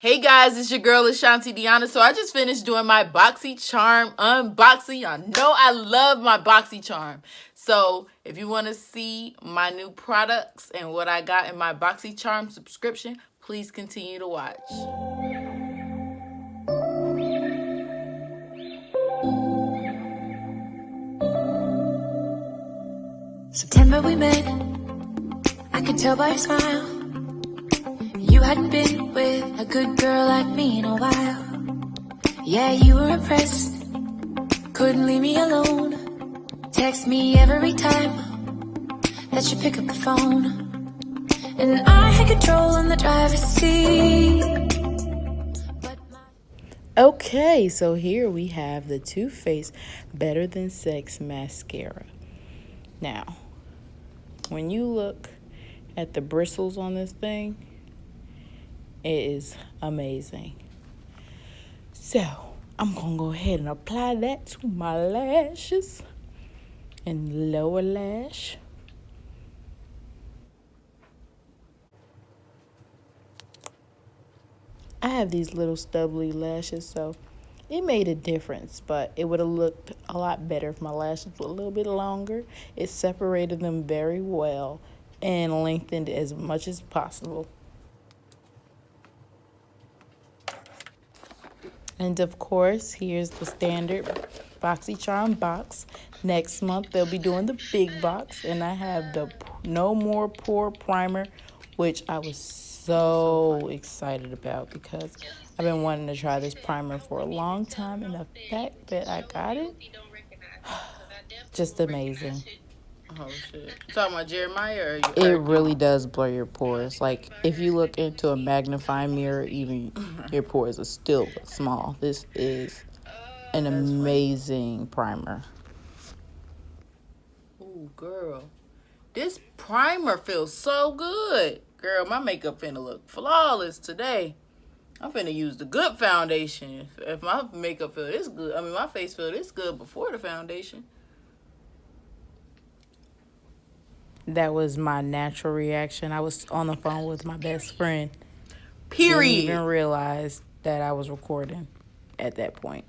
Hey guys, it's your girl ashantidionna. So I just finished doing my Boxycharm unboxing. I know I love my Boxycharm. So if you want to see my new products and what I got in my Boxycharm subscription, please continue to watch. September we met, I could tell by your smile. You hadn't been with a good girl like me in a while. Yeah, you were impressed, couldn't leave me alone. Text me every time that you pick up the phone. And I had control in the driver's seat. Okay, so here we have the Too Faced Better Than Sex mascara. Now, when you look at the bristles on this thing, it is amazing. So I'm gonna go ahead and apply that to my lashes and lower lash. I have these little stubbly lashes, so it made a difference, but it would have looked a lot better if my lashes were a little bit longer. It separated them very well and lengthened as much as possible. And of course, here's the standard Boxycharm box. Next month, they'll be doing the big box, and I have the No More Pore Primer, which I was so excited about because I've been wanting to try this primer for a long time, and the fact that I got it, just amazing. Oh shit. You talking about Jeremiah or It really does blur your pores. Like if you look into a magnifying mirror, even your pores are still small. This is an amazing primer. Ooh, girl. This primer feels so good. Girl, my makeup finna look flawless today. I'm finna use the good foundation. If my makeup feel this good, my face feel this good before the foundation. That was my natural reaction. I was on the phone with my best friend. Period. Didn't even realize that I was recording at that point.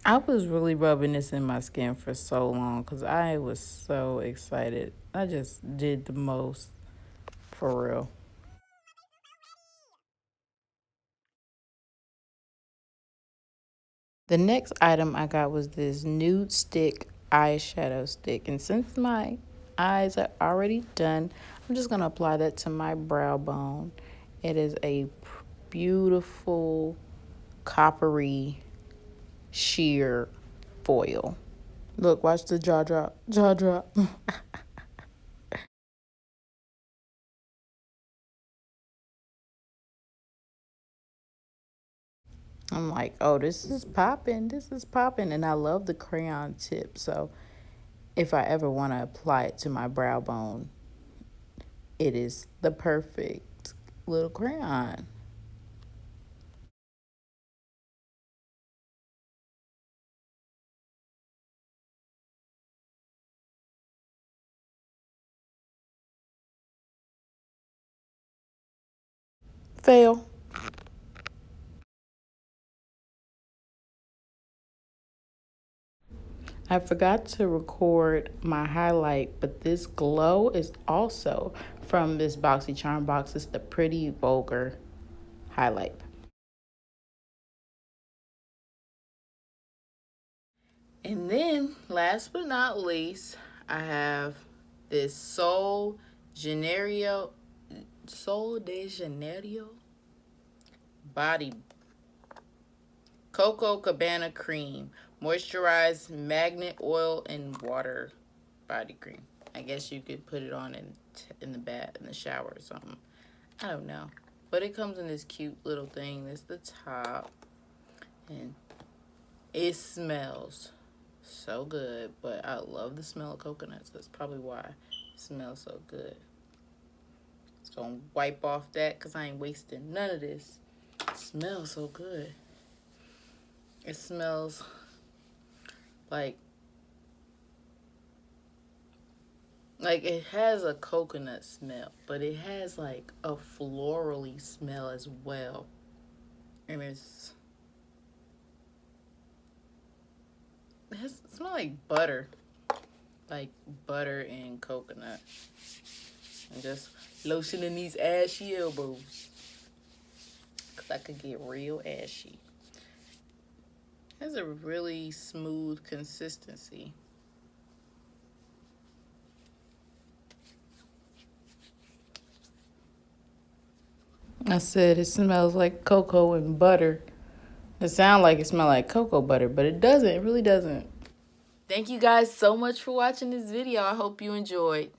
I was really rubbing this in my skin for so long because I was so excited. I just did the most, for real. The next item I got was this nude stick eyeshadow stick. And since my eyes are already done, I'm just going to apply that to my brow bone. It is a beautiful coppery sheer foil. Look, watch the jaw drop. Jaw drop. I'm like, oh, this is popping. This is popping. And I love the crayon tip. So if I ever want to apply it to my brow bone, it is the perfect little crayon. Fail. I forgot to record my highlight, but this glow is also from this Boxycharm box. It's the Pretty Vulgar highlight. And then, last but not least, I have this Sol de Janeiro body Coco Cabana cream, moisturized magnet oil and water body cream. I guess you could put it on in the bath, in the shower or something. I don't know. But it comes in this cute little thing. That's the top. And it smells so good. But I love the smell of coconuts. That's probably why it smells so good. Just gonna wipe off that because I ain't wasting none of this. It smells so good. It smells like it has a coconut smell, but it has like a florally smell as well. And it smells like butter and coconut. And just lotioning these ashy elbows, because I could get real ashy. It has a really smooth consistency. I said it smells like cocoa and butter. It sounds like it smells like cocoa butter, but it doesn't. It really doesn't. Thank you guys so much for watching this video. I hope you enjoyed.